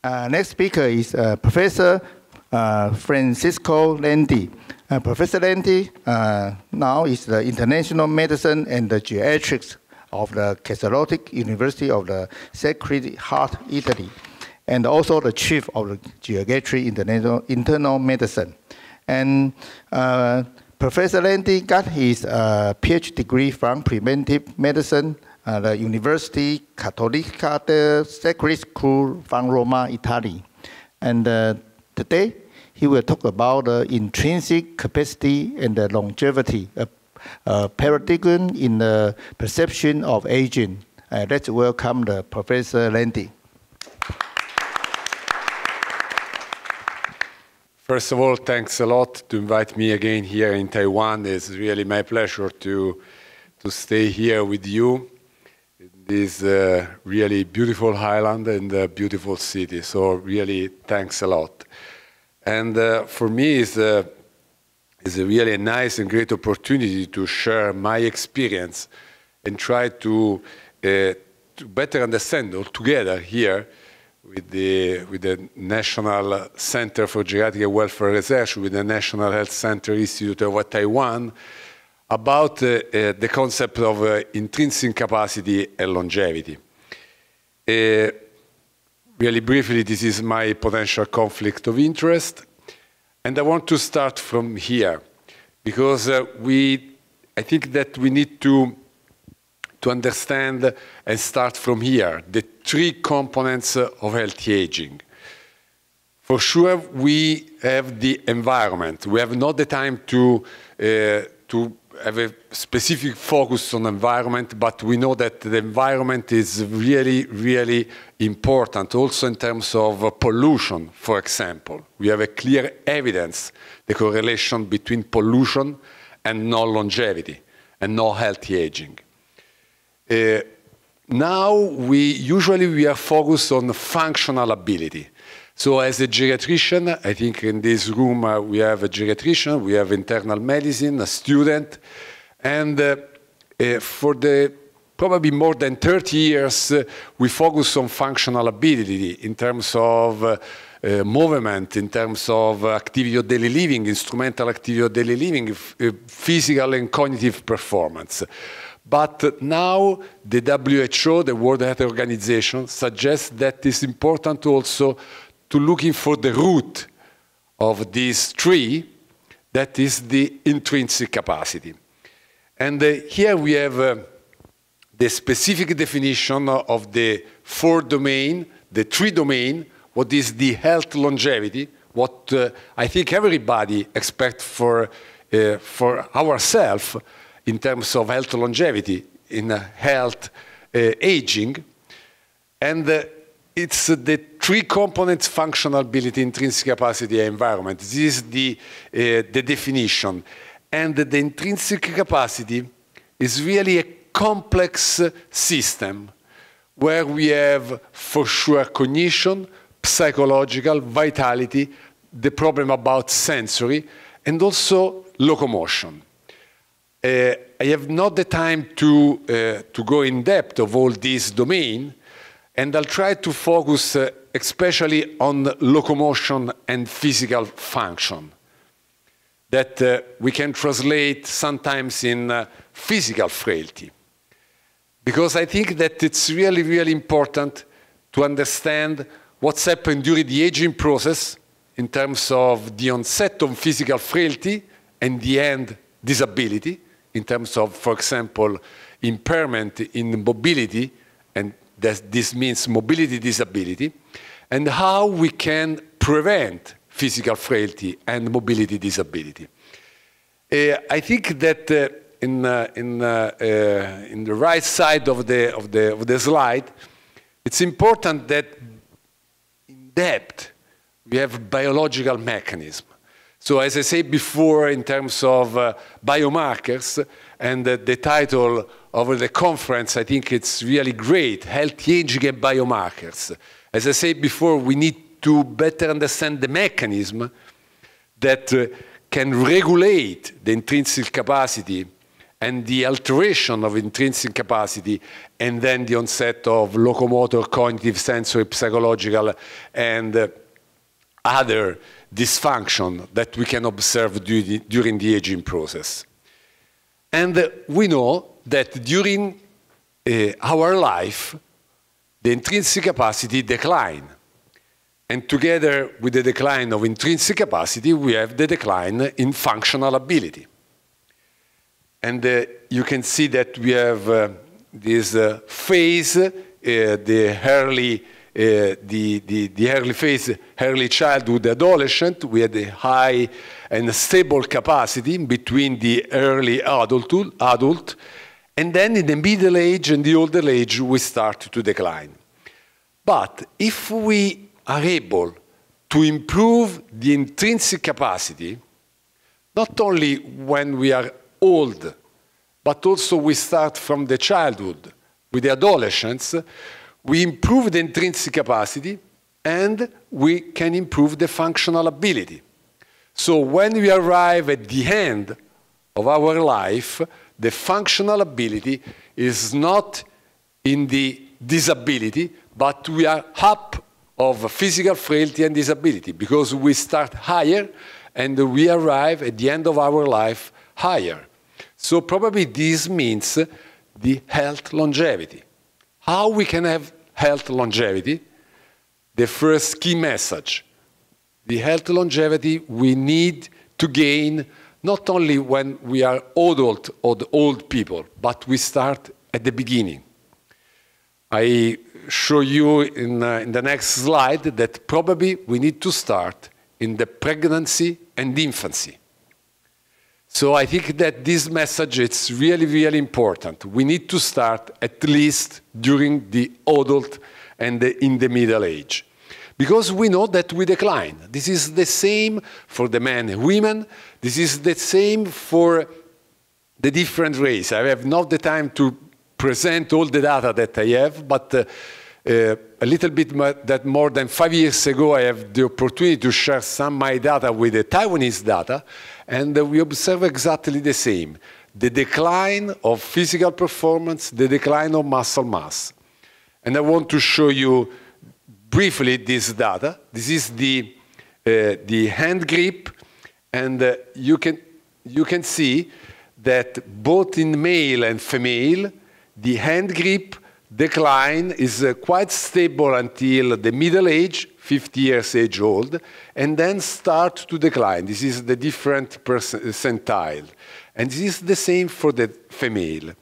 Next speaker is Professor Francisco Landi. Professor Landi now is the International Medicine and the Geriatrics of the Catholic University of the Sacred Heart, Italy, and also the Chief of the Geriatric Internal Medicine. And Professor Landi got his PhD degree from Preventive Medicine, the University Cattolica del Sacred School from Roma, Italy. And today, he will talk about the intrinsic capacity and the longevity, a paradigm in the perception of aging. Let's welcome the Professor Landi. First of all, thanks a lot to invite me again here in Taiwan. It's really my pleasure to stay here with you in this really beautiful island and beautiful city. So really, thanks a lot. And for me, it's a really nice and great opportunity to share my experience and try to better understand all together here with the National Center for Geriatric Welfare Research, with the National Health Center Institute of Taiwan, about the concept of intrinsic capacity and longevity. Really briefly, this is my potential conflict of interest. And I want to start from here, because I think that we need to understand and start from here, the three components of healthy aging. For sure, we have the environment. We have not the time to have a specific focus on environment, but we know that the environment is really, really important, also in terms of pollution, for example. We have a clear evidence, the correlation between pollution and no longevity and no healthy aging. Now, usually we are focused on functional ability. So as a geriatrician, I think in this room we have a geriatrician, we have internal medicine, a student, and for the probably more than 30 years, we focus on functional ability in terms of movement, in terms of activity of daily living, instrumental activity of daily living, physical and cognitive performance. But now the WHO, the World Health Organization, suggests that it's important also to looking for the root of these three, that is the intrinsic capacity. And here we have the specific definition of the four domain, the three domain, what is the health longevity, what I think everybody expects for ourselves in terms of health longevity, in health aging. And it's the three components: functional ability, intrinsic capacity, and environment. This is the definition. And the intrinsic capacity is really a complex system where we have, for sure, cognition, psychological, vitality, the problem about sensory, and also locomotion. I have not the time to go in depth of all these domains, and I'll try to focus especially on locomotion and physical function that we can translate sometimes in physical frailty. Because I think that it's really, really important to understand what's happened during the aging process in terms of the onset of physical frailty and the end disability, in terms of, for example, impairment in mobility, and this means mobility disability, and how we can prevent physical frailty and mobility disability. I think that in the right side of the slide, it's important that in depth we have biological mechanism. So as I said before, in terms of biomarkers, and the title of the conference, I think it's really great, Healthy Aging and Biomarkers. As I said before, we need to better understand the mechanism that can regulate the intrinsic capacity and the alteration of intrinsic capacity, and then the onset of locomotor, cognitive, sensory, psychological, and other dysfunction that we can observe during the aging process. And we know that during our life, the intrinsic capacity decline. And together with the decline of intrinsic capacity, we have the decline in functional ability. And you can see that we have this phase, the early phase, early childhood, adolescent. We had a high and stable capacity between the early adult, and then in the middle age and the older age, we start to decline. But if we are able to improve the intrinsic capacity, not only when we are old, but also we start from the childhood, with the adolescents, we improve the intrinsic capacity and we can improve the functional ability. So when we arrive at the end of our life, the functional ability is not in the disability, but we are up of physical frailty and disability because we start higher and we arrive at the end of our life higher. So probably this means the health longevity. How we can have health longevity? The first key message. The health longevity we need to gain not only when we are old people, but we start at the beginning. I show you in the next slide that probably we need to start in the pregnancy and infancy. So I think that this message is really, really important. We need to start at least during the adult and in the middle age. Because we know that we decline. This is the same for the men and women. This is the same for the different races. I have not the time to present all the data that I have, but a little bit more than 5 years ago, I have the opportunity to share some of my data with the Taiwanese data, and we observe exactly the same. The decline of physical performance, the decline of muscle mass. And I want to show you briefly this data. This is the hand grip, and you can see that both in male and female, the hand grip decline is quite stable until the middle age, 50 years age old, and then start to decline. This is the different percentile. And this is the same for the female.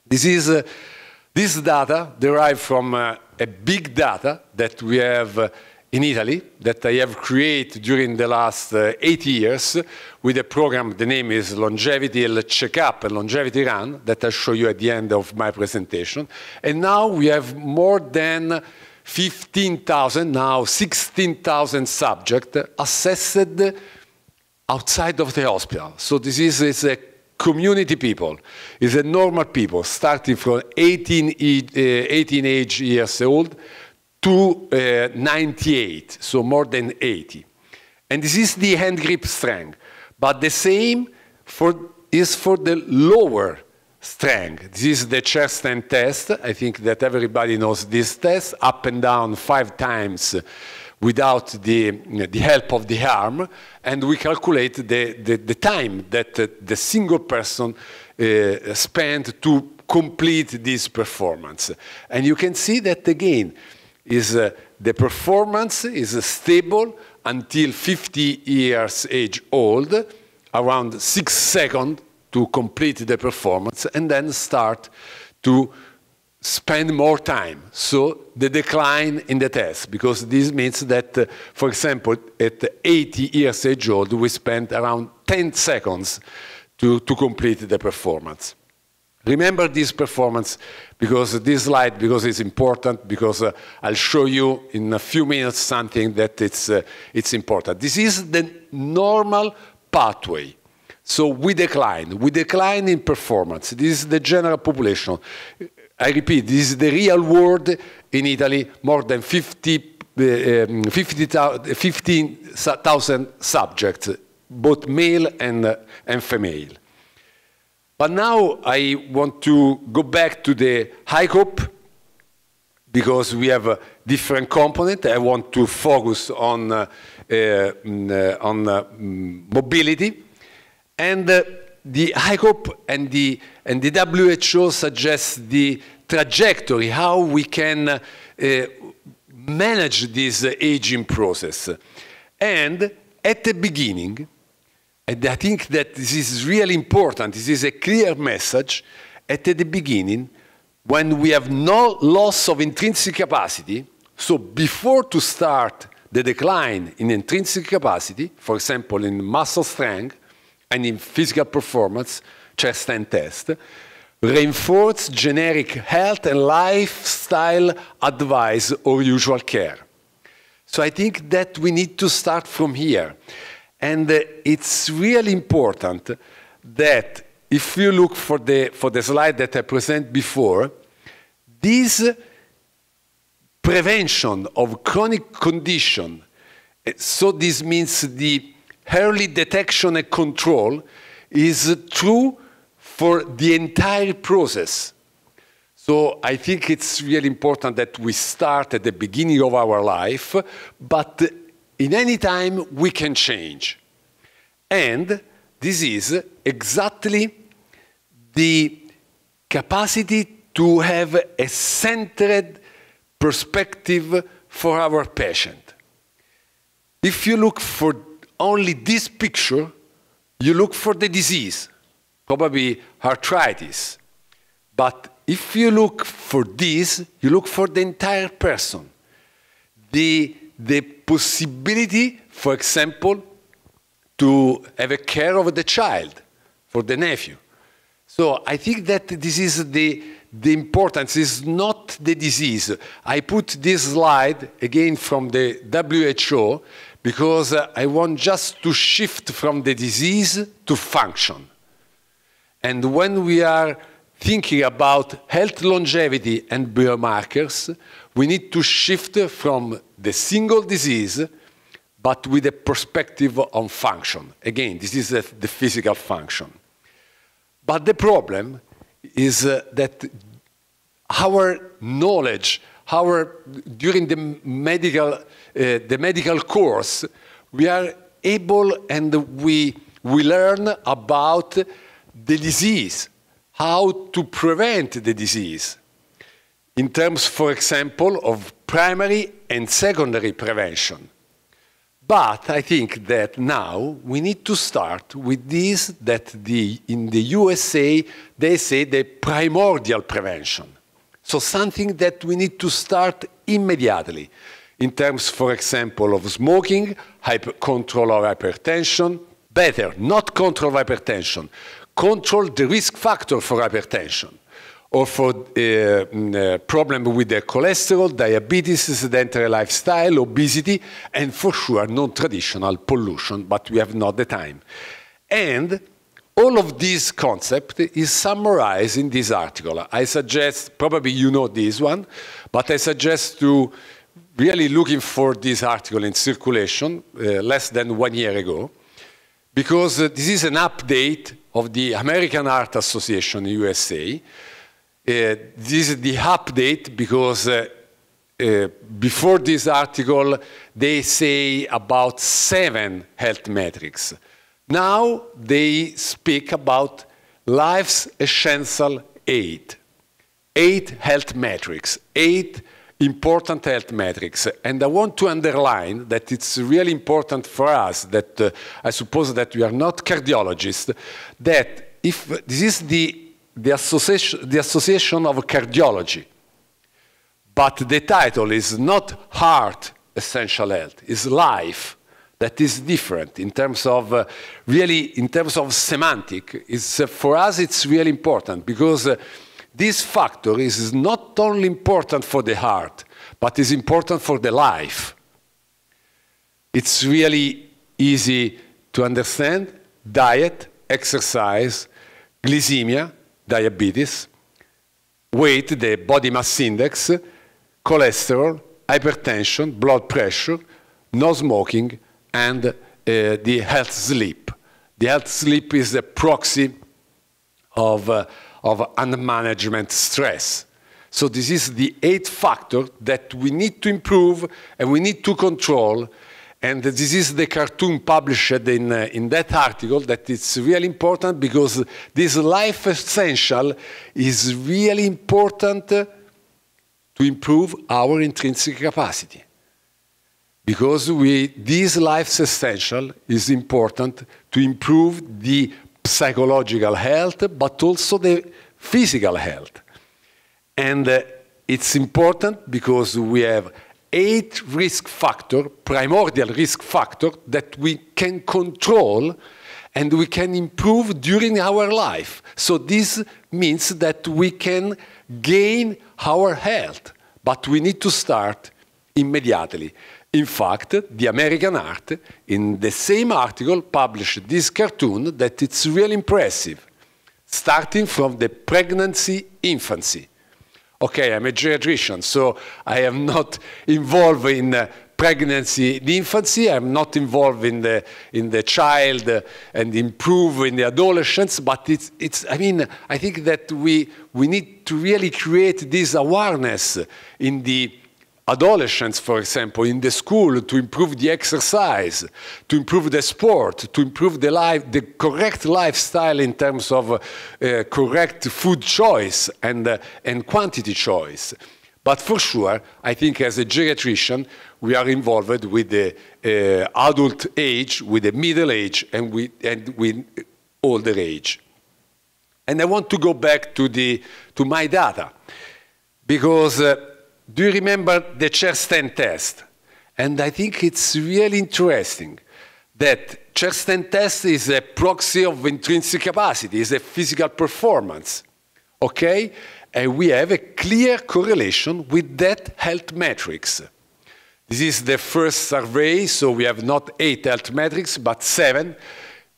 This data derived from a big data that we have in Italy, that I have created during the last 8 years with a program, the name is Longevity Checkup and Longevity Run, that I'll show you at the end of my presentation. And now we have more than 15,000, now 16,000 subjects assessed outside of the hospital. So this is a community people, is a normal people, starting from 18 years old to 98, so more than 80. And this is the hand grip strength. But the same is for the lower strength. This is the chair stand test. I think that everybody knows this test, up and down 5 times without the help of the arm. And we calculate the time that the single person spent to complete this performance. And you can see that again, the performance is stable until 50 years age old, around 6 seconds to complete the performance, and then start to spend more time. So the decline in the test, because this means that, for example, at 80 years age old, we spend around 10 seconds to complete the performance. Remember this performance, because this slide, because it's important, because I'll show you in a few minutes something that it's important. This is the normal pathway. So we decline in performance. This is the general population. I repeat, this is the real world in Italy, more than 15,000 subjects, both male and female. But now I want to go back to the HiCOP because we have a different component. I want to focus on mobility. And the HiCOP and the WHO suggest the trajectory, how we can manage this aging process. And at the beginning, and I think that this is really important, this is a clear message, at the beginning, when we have no loss of intrinsic capacity, so before to start the decline in intrinsic capacity, for example, in muscle strength and in physical performance, chest and test, reinforce generic health and lifestyle advice or usual care. So I think that we need to start from here. And it's really important that if you look for the slide that I presented before, this prevention of chronic condition, so this means the early detection and control, is true for the entire process. So I think it's really important that we start at the beginning of our life, but in any time we can change. And this is exactly the capacity to have a centered perspective for our patient. If you look for only this picture, you look for the disease, probably arthritis. But if you look for this, you look for the entire person. The possibility, for example, to have a care of the child, for the nephew. So I think that this is the importance, is not the disease. I put this slide again from the WHO because I want just to shift from the disease to function. And when we are thinking about health longevity and biomarkers, we need to shift from the single disease, but with a perspective on function. Again, this is the physical function. But the problem is that our knowledge, during the medical course, we are able and we learn about the disease, how to prevent the disease, in terms, for example, of primary and secondary prevention. But I think that now we need to start with this, that in the USA, they say the primordial prevention. So something that we need to start immediately, in terms, for example, of smoking, control of hypertension, better, not control of hypertension, control the risk factor for hypertension, or for problem with the cholesterol, diabetes, sedentary lifestyle, obesity, and for sure non-traditional pollution, but we have not the time. And all of this concept is summarized in this article. I suggest, probably you know this one, but I suggest to really looking for this article in circulation less than 1 year ago, because this is an update of the American Heart Association in USA. This is the update because before this article, they say about 7 health metrics. Now they speak about life's essential 8 health metrics, 8 important health metrics. And I want to underline that it's really important for us that I suppose that we are not cardiologists, that if this is the Association of Cardiology, but the title is not heart essential health, it's life. That is different in terms of really in terms of semantic. For us it's really important because this factor is not only important for the heart, but is important for the life. It's really easy to understand: diet, exercise, glycemia, diabetes, weight, the body mass index, cholesterol, hypertension, blood pressure, no smoking, and the health sleep. The health sleep is a proxy of unmanagement stress. So this is the 8th factor that we need to improve and we need to control. And this is the cartoon published in that article that it's really important because this life essential is really important to improve our intrinsic capacity. Because this life essential is important to improve the psychological health, but also the physical health. And it's important because we have 8 risk factors, primordial risk factors, that we can control and we can improve during our life. So this means that we can gain our health, but we need to start immediately. In fact, the American Heart, in the same article, published this cartoon that it's really impressive, starting from the pregnancy, infancy. Okay, I'm a geriatrician, so I am not involved in pregnancy and infancy. I'm not involved in the child and improve in the adolescence. But I mean, I think that we need to really create this awareness in the adolescents, for example, in the school, to improve the exercise, to improve the sport, to improve the correct lifestyle in terms of correct food choice and quantity choice. But for sure, I think as a geriatrician, we are involved with the adult age, with the middle age, and with older age. And I want to go back to my data, because do you remember the chair stand test? And I think it's really interesting that chair stand test is a proxy of intrinsic capacity, is a physical performance, okay? And we have a clear correlation with that health metrics. This is the first survey, so we have not 8 health metrics, but 7.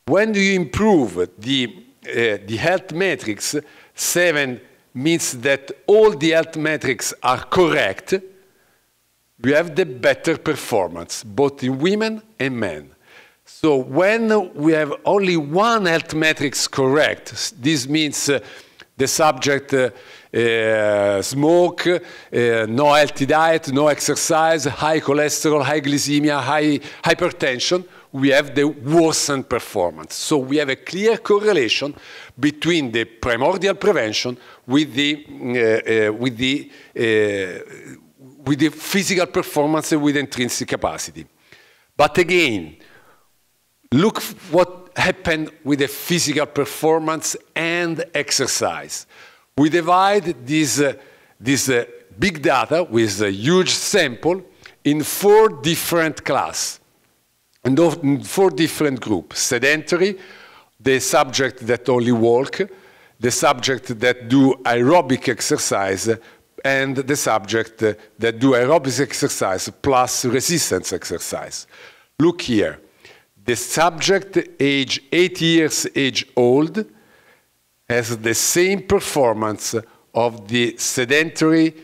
When you improve the health metrics, 7 means that all the health metrics are correct, we have the better performance, both in women and men. So when we have only 1 health metrics correct, this means the subject smoke, no healthy diet, no exercise, high cholesterol, high glycemia, high hypertension, we have the worsened performance. So we have a clear correlation between the primordial prevention with the physical performance and with intrinsic capacity. But again, look what happened with the physical performance and exercise. We divide this big data with a huge sample in 4 different classes. And in 4 different groups: sedentary, the subject that only walk, the subject that do aerobic exercise, and the subject that do aerobic exercise plus resistance exercise. Look here. The subject age 8 years age old has the same performance of the sedentary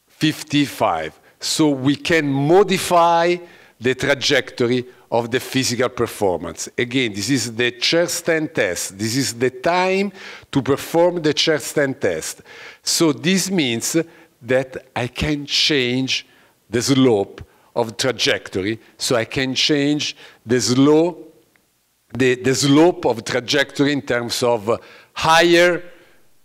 55. So we can modify the trajectory of the physical performance. Again, this is the chair stand test. This is the time to perform the chair stand test. So this means that I can change the slope of trajectory. So I can change the slope of trajectory in terms of higher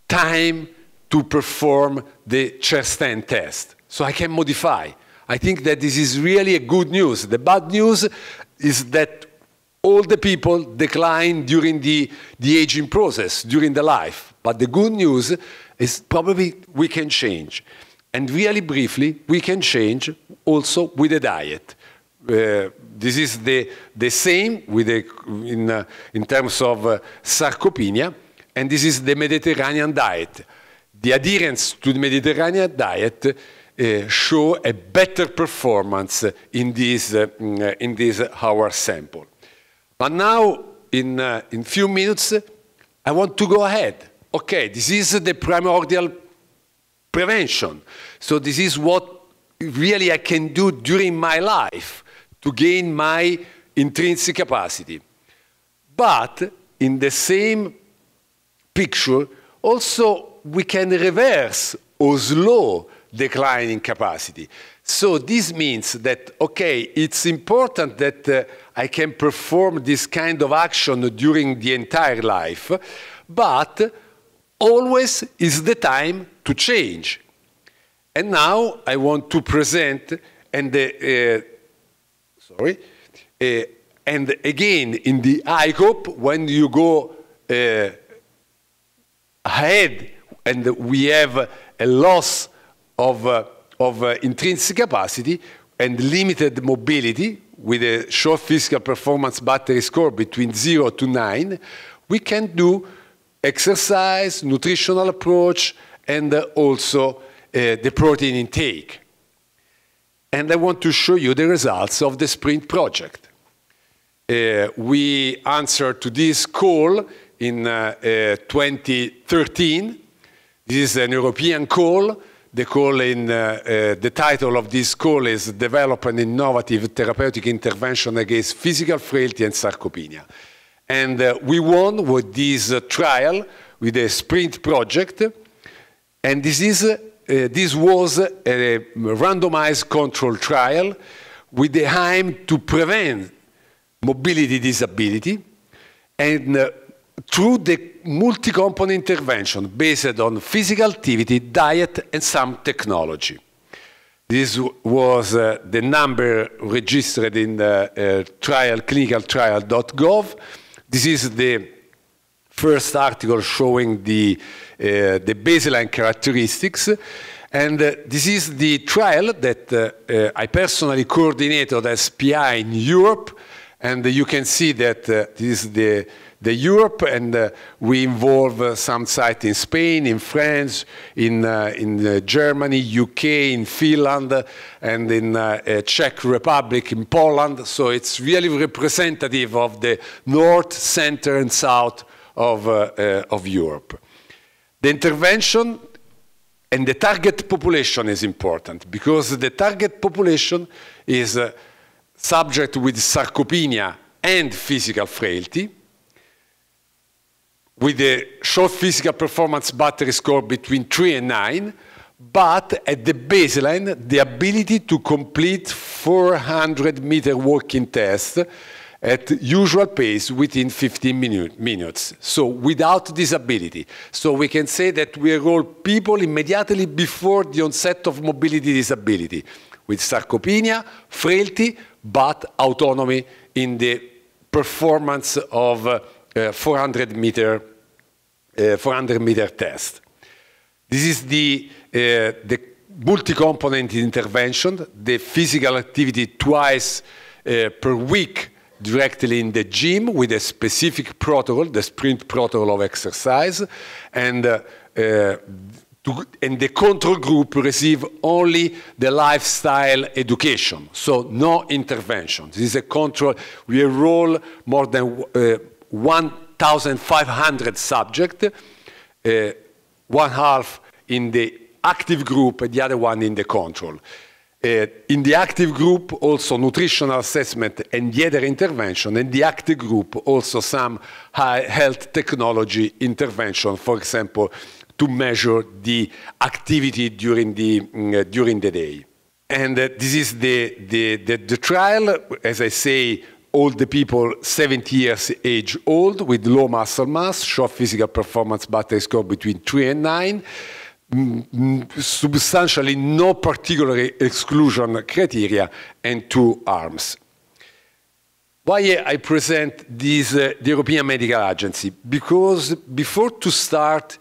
time to perform the chair stand test. So I can modify. I think that this is really a good news. The bad news is that all the people decline during the aging process, during the life. But the good news is probably we can change. And really briefly, we can change also with the diet. This is the same with in terms of sarcopenia, and this is the Mediterranean diet. The adherence to the Mediterranean diet show a better performance in this our sample. But now, in few minutes, I want to go ahead. Okay, this is the primordial prevention. So this is what really I can do during my life to gain my intrinsic capacity. But in the same picture, also we can reverse or slow declining capacity. So this means that, okay, it's important that I can perform this kind of action during the entire life, but always is the time to change. And now I want to present, and and again in the ICOP, when you go ahead and we have a loss of intrinsic capacity and limited mobility with a short physical performance battery score between 0 to 9, we can do exercise, nutritional approach, and also the protein intake. And I want to show you the results of the Sprint project. We answered to this call in 2013. This is an European call. The title of this call is Develop an Innovative Therapeutic Intervention Against Physical Frailty and Sarcopenia. And we won with this trial, with a Sprint project. And this was a randomized control trial with the aim to prevent mobility disability and through the multi-component intervention based on physical activity, diet, and some technology. This was the number registered in the clinicaltrial.gov. This is the first article showing the baseline characteristics. And this is the trial that I personally coordinated as PI in Europe. And you can see that this is the Europe, and we involve some sites in Spain, in France, in Germany, UK, in Finland, and in Czech Republic, in Poland. So it's really representative of the north, center, and south of Europe. The intervention and the target population is important, because the target population is subject with sarcopenia and physical frailty, with a short physical performance battery score between 3 and 9, but at the baseline, the ability to complete 400-meter walking test at usual pace within 15 minutes, so without disability. So we can say that we enroll people immediately before the onset of mobility disability, with sarcopenia, frailty, but autonomy in the performance of 400-meter test. This is the multi-component intervention, the physical activity twice per week directly in the gym with a specific protocol, the Sprint protocol of exercise, and the control group receive only the lifestyle education, so no intervention. This is a control. We enroll more than 1,500 subjects, one half in the active group and the other one in the control. In the active group, also nutritional assessment and the other intervention. In the active group, also some high health technology intervention, for example, to measure the activity during the day. And this is the trial, as I say, all the people 70 years age old with low muscle mass, short physical performance battery score between 3 and 9, substantially no particular exclusion criteria, and 2 arms. Why I present this, the European Medical Agency? Because before to start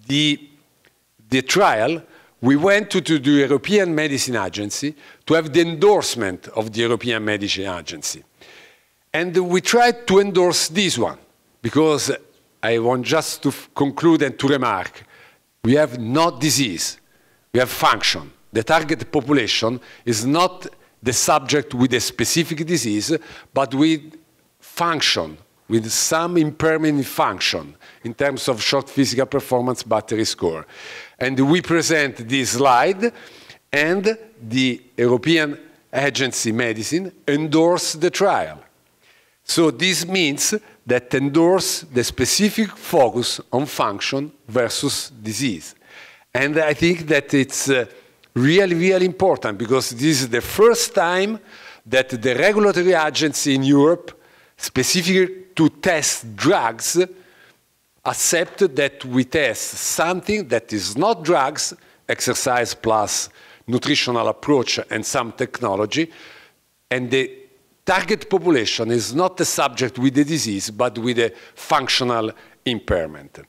the trial, we went to the European Medicine Agency to have the endorsement of the European Medicine Agency. And we tried to endorse this one, because I want just to conclude and to remark, we have not disease, we have function. The target population is not the subject with a specific disease, but with function, with some impairment in function in terms of short physical performance battery score. And we present this slide, and the European Agency Medicine endorsed the trial. So this means that endorse the specific focus on function versus disease. And I think that it's really, really important, because this is the first time that the regulatory agency in Europe, specifically to test drugs, accept that we test something that is not drugs, exercise plus nutritional approach and some technology, and the target population is not the subject with the disease, but with a functional impairment.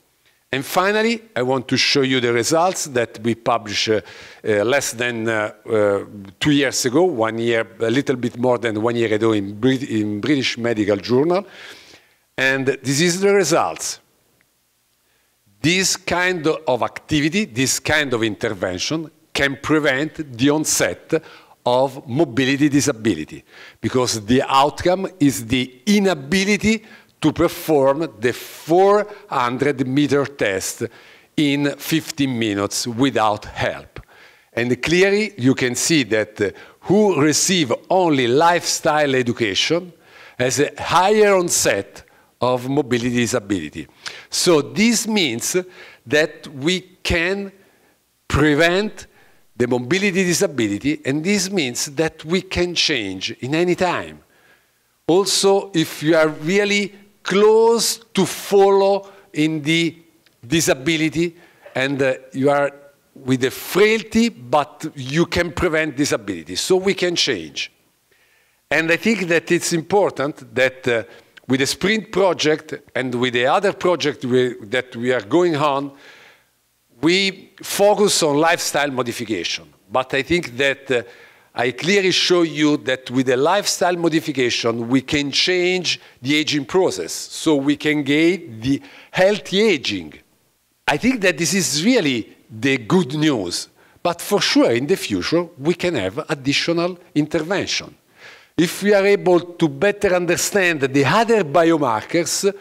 And finally, I want to show you the results that we published less than 2 years ago, 1 year, a little bit more than 1 year ago in British Medical Journal. And this is the results. This kind of activity, this kind of intervention can prevent the onset of mobility disability, because the outcome is the inability to perform the 400-meter test in 15 minutes without help. And clearly, you can see that who receive only lifestyle education has a higher onset of mobility disability. So this means that we can prevent the mobility disability, and this means that we can change in any time. Also, if you are really close to follow in the disability and you are with a frailty, but you can prevent disability, so we can change. And I think that it's important that with the Sprint project and with the other project that we are going on, we focus on lifestyle modification. But I think that I clearly show you that with the lifestyle modification, we can change the aging process, so we can gain the healthy aging. I think that this is really the good news. But for sure, in the future, we can have additional intervention. If we are able to better understand the other biomarkers,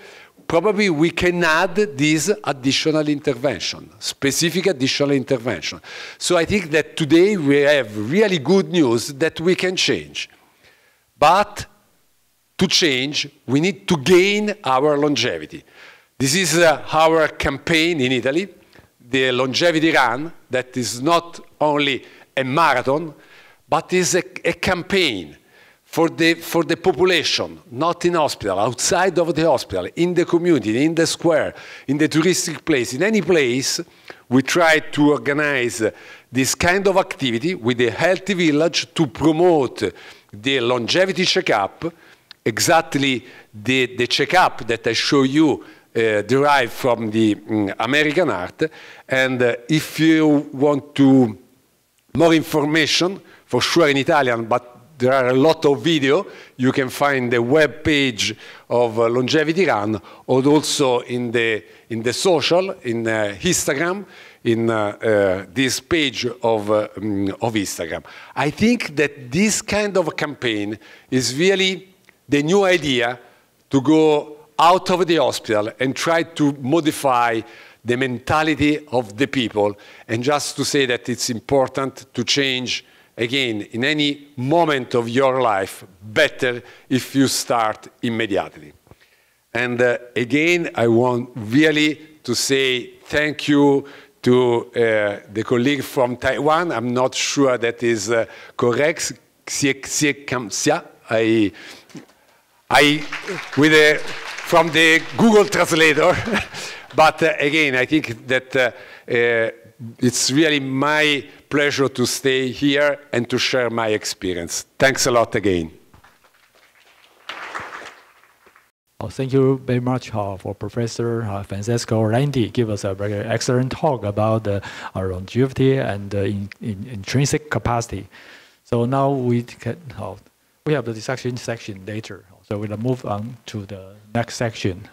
probably we can add this additional intervention, specific additional intervention. So I think that today we have really good news that we can change. But to change, we need to gain our longevity. This is our campaign in Italy, the Longevity Run, that is not only a marathon, but is a campaign for the population, not in hospital, outside of the hospital, in the community, in the square, in the touristic place, in any place. We try to organize this kind of activity with a healthy village to promote the longevity checkup, exactly the checkup that I show you derived from the American art. And if you want to more information, for sure in Italian, but there are a lot of video. You can find the web page of Longevity Run, or also in the social, in Instagram, in this page of Instagram. I think that this kind of a campaign is really the new idea to go out of the hospital and try to modify the mentality of the people, and just to say that it's important to change. Again, in any moment of your life, better if you start immediately. And again, I want really to say thank you to the colleague from Taiwan. I'm not sure that is correct. From the Google translator. But again, I think that it's really my pleasure to stay here and to share my experience. Thanks a lot again. Well, thank you very much for Professor Francesco Landi. Give us a very excellent talk about our longevity and intrinsic capacity. So now we have the discussion section later. So we'll move on to the next section.